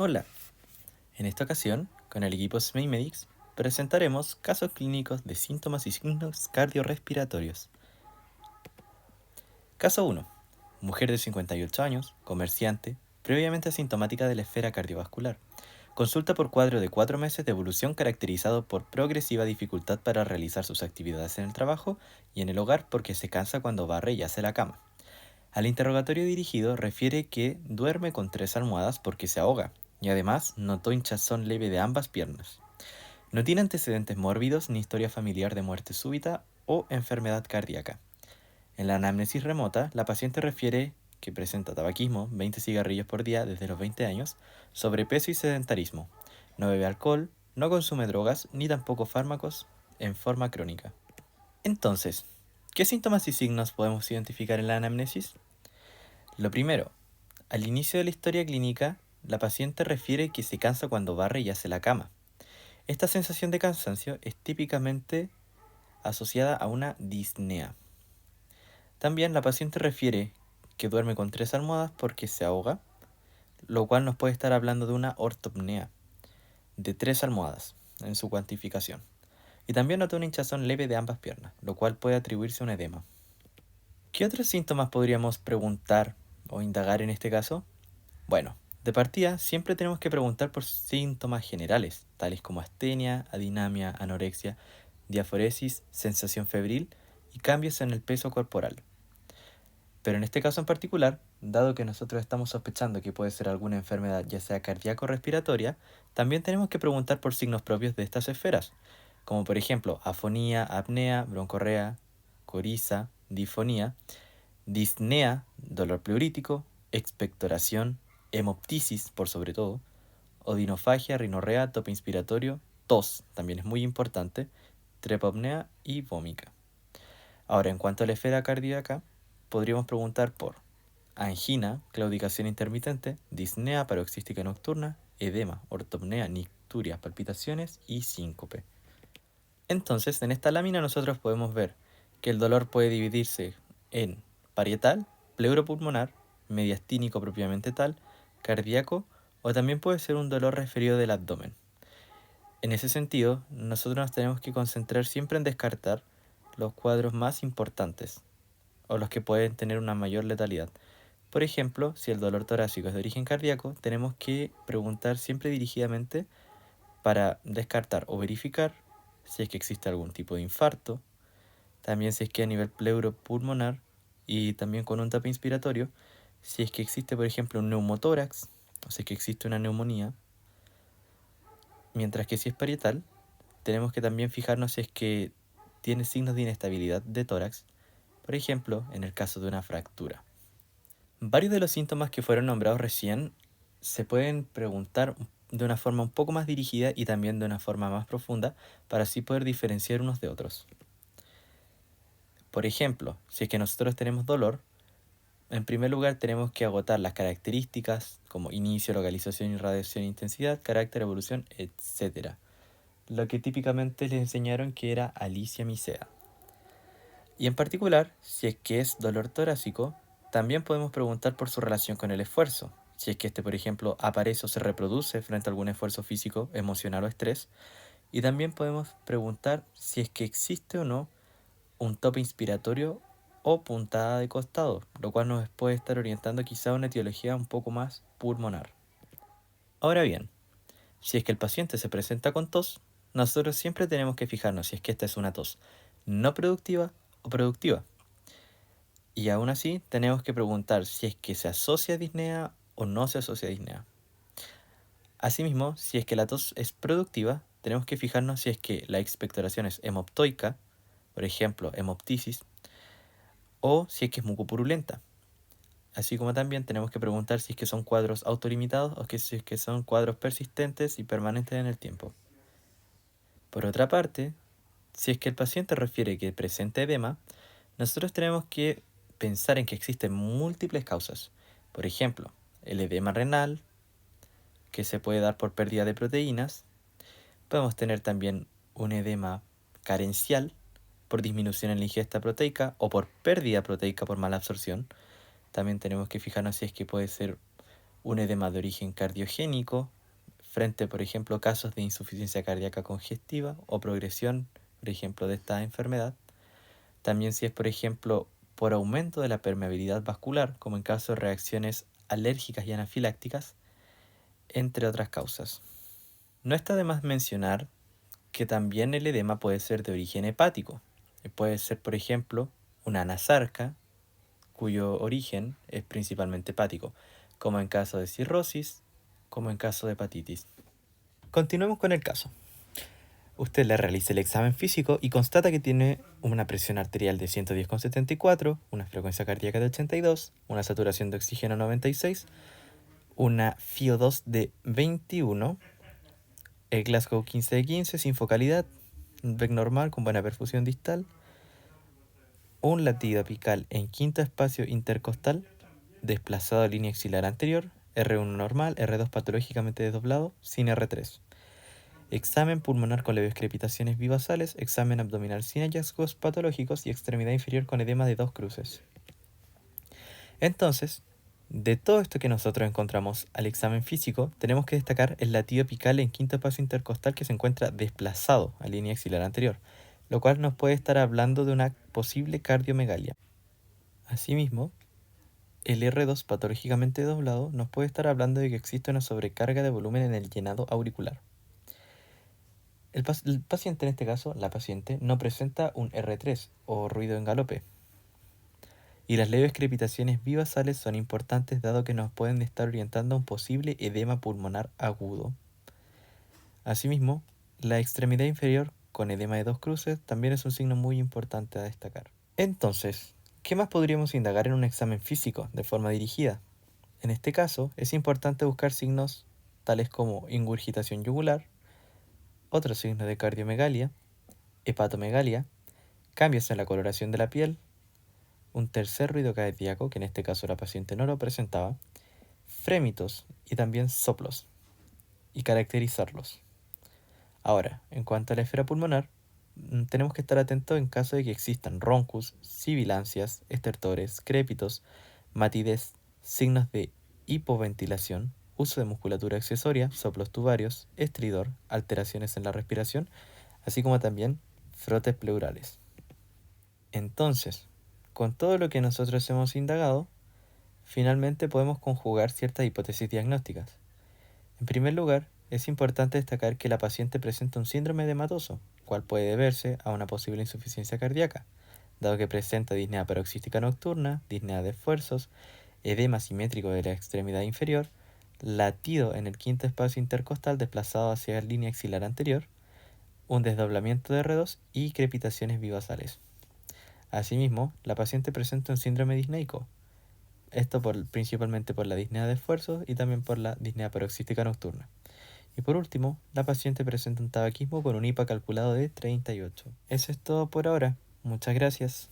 Hola, en esta ocasión, con el equipo SMEIMEDIX, presentaremos casos clínicos de síntomas y signos cardiorrespiratorios. Caso 1. Mujer de 58 años, comerciante, previamente asintomática de la esfera cardiovascular. Consulta por cuadro de 4 meses de evolución caracterizado por progresiva dificultad para realizar sus actividades en el trabajo y en el hogar porque se cansa cuando barre y hace la cama. Al interrogatorio dirigido refiere que duerme con 3 almohadas porque se ahoga y además notó hinchazón leve de ambas piernas. No tiene antecedentes mórbidos ni historia familiar de muerte súbita o enfermedad cardíaca. En la anamnesis remota, la paciente refiere que presenta tabaquismo, 20 cigarrillos por día desde los 20 años, sobrepeso y sedentarismo. No bebe alcohol, no consume drogas ni tampoco fármacos en forma crónica. Entonces, ¿qué síntomas y signos podemos identificar en la anamnesis? Lo primero, al inicio de la historia clínica, la paciente refiere que se cansa cuando barre y hace la cama. Esta sensación de cansancio es típicamente asociada a una disnea. También la paciente refiere que duerme con 3 almohadas porque se ahoga, lo cual nos puede estar hablando de una ortopnea de 3 almohadas en su cuantificación. Y también nota una hinchazón leve de ambas piernas, lo cual puede atribuirse a un edema. ¿Qué otros síntomas podríamos preguntar o indagar en este caso? Bueno, de partida siempre tenemos que preguntar por síntomas generales, tales como astenia, adinamia, anorexia, diaforesis, sensación febril y cambios en el peso corporal. Pero en este caso en particular, dado que nosotros estamos sospechando que puede ser alguna enfermedad ya sea cardíaco o respiratoria, también tenemos que preguntar por signos propios de estas esferas, como por ejemplo afonía, apnea, broncorrea, coriza, difonía, disnea, dolor pleurítico, expectoración, hemoptisis por sobre todo, odinofagia, rinorrea, tope inspiratorio, tos, también es muy importante, trepapnea y vómica. Ahora, en cuanto a la esfera cardíaca, podríamos preguntar por angina, claudicación intermitente, disnea paroxística nocturna, edema, ortopnea, nicturia, palpitaciones y síncope. Entonces, en esta lámina nosotros podemos ver que el dolor puede dividirse en parietal, pleuropulmonar, mediastínico propiamente tal, cardíaco o también puede ser un dolor referido del abdomen. En ese sentido, nosotros nos tenemos que concentrar siempre en descartar los cuadros más importantes o los que pueden tener una mayor letalidad. Por ejemplo, si el dolor torácico es de origen cardíaco, tenemos que preguntar siempre dirigidamente para descartar o verificar si es que existe algún tipo de infarto, también si es que a nivel pleuropulmonar y también con un tape inspiratorio, si es que existe por ejemplo un neumotórax o si es que existe una neumonía, mientras que si es parietal, tenemos que también fijarnos si es que tiene signos de inestabilidad de tórax, por ejemplo en el caso de una fractura. Varios de los síntomas que fueron nombrados recién se pueden preguntar de una forma un poco más dirigida y también de una forma más profunda para así poder diferenciar unos de otros. Por ejemplo, si es que nosotros tenemos dolor, en primer lugar tenemos que agotar las características como inicio, localización, irradiación, intensidad, carácter, evolución, etc. Lo que típicamente les enseñaron que era Alicia Misea. Y en particular, si es que es dolor torácico, también podemos preguntar por su relación con el esfuerzo. Si es que este, por ejemplo, aparece o se reproduce frente a algún esfuerzo físico, emocional o estrés. Y también podemos preguntar si es que existe o no un tope inspiratorio o puntada de costado, lo cual nos puede estar orientando quizá a una etiología un poco más pulmonar. Ahora bien, si es que el paciente se presenta con tos, nosotros siempre tenemos que fijarnos si es que esta es una tos no productiva o productiva. Y aún así, tenemos que preguntar si es que se asocia a disnea o no se asocia a disnea. Asimismo, si es que la tos es productiva, tenemos que fijarnos si es que la expectoración es hemoptoica, por ejemplo, hemoptisis, o si es que es mucopurulenta. Así como también tenemos que preguntar si es que son cuadros autolimitados o si es que son cuadros persistentes y permanentes en el tiempo. Por otra parte, si es que el paciente refiere que presenta edema, nosotros tenemos que pensar en que existen múltiples causas. Por ejemplo, el edema renal, que se puede dar por pérdida de proteínas. Podemos tener también un edema carencial por disminución en la ingesta proteica o por pérdida proteica por mala absorción. También tenemos que fijarnos si es que puede ser un edema de origen cardiogénico, frente, por ejemplo, casos de insuficiencia cardíaca congestiva o progresión, por ejemplo, de esta enfermedad. También si es, por ejemplo, por aumento de la permeabilidad vascular, como en caso de reacciones alérgicas y anafilácticas, entre otras causas. No está de más mencionar que también el edema puede ser de origen hepático. Puede ser, por ejemplo, una anasarca, cuyo origen es principalmente hepático, como en caso de cirrosis, como en caso de hepatitis. Continuemos con el caso. Usted le realiza el examen físico y constata que tiene una presión arterial de 110,74, una frecuencia cardíaca de 82, una saturación de oxígeno 96, una FiO2 de 21, el Glasgow 15 de 15 sin focalidad, un VEC normal con buena perfusión distal, un latido apical en quinto espacio intercostal, desplazado a línea axilar anterior, R1 normal, R2 patológicamente desdoblado, sin R3. Examen pulmonar con leves crepitaciones bivasales, examen abdominal sin hallazgos patológicos y extremidad inferior con edema de 2 cruces. Entonces, de todo esto que nosotros encontramos al examen físico, tenemos que destacar el latido apical en quinto espacio intercostal que se encuentra desplazado a línea axilar anterior, lo cual nos puede estar hablando de una posible cardiomegalia. Asimismo, el R2 patológicamente doblado nos puede estar hablando de que existe una sobrecarga de volumen en el llenado auricular. El paciente, en este caso, la paciente, no presenta un R3 o ruido en galope. Y las leves crepitaciones bivasales son importantes dado que nos pueden estar orientando a un posible edema pulmonar agudo. Asimismo, la extremidad inferior con edema de 2 cruces también es un signo muy importante a destacar. Entonces, ¿qué más podríamos indagar en un examen físico de forma dirigida? En este caso, es importante buscar signos tales como ingurgitación yugular, otros signos de cardiomegalia, hepatomegalia, cambios en la coloración de la piel, un tercer ruido cardíaco, que en este caso la paciente no lo presentaba, frémitos y también soplos, y caracterizarlos. Ahora, en cuanto a la esfera pulmonar, tenemos que estar atentos en caso de que existan roncus, sibilancias, estertores, crépitos, matidez, signos de hipoventilación, uso de musculatura accesoria, soplos tubarios, estridor, alteraciones en la respiración, así como también frotes pleurales. Entonces, con todo lo que nosotros hemos indagado, finalmente podemos conjugar ciertas hipótesis diagnósticas. En primer lugar, es importante destacar que la paciente presenta un síndrome edematoso, cual puede deberse a una posible insuficiencia cardíaca, dado que presenta disnea paroxística nocturna, disnea de esfuerzos, edema simétrico de la extremidad inferior, latido en el quinto espacio intercostal desplazado hacia la línea axilar anterior, un desdoblamiento de R2 y crepitaciones bivasales. Asimismo, la paciente presenta un síndrome disneico, esto principalmente por la disnea de esfuerzos y también por la disnea paroxística nocturna. Y por último, la paciente presenta un tabaquismo con un IPA calculado de 38. Eso es todo por ahora. Muchas gracias.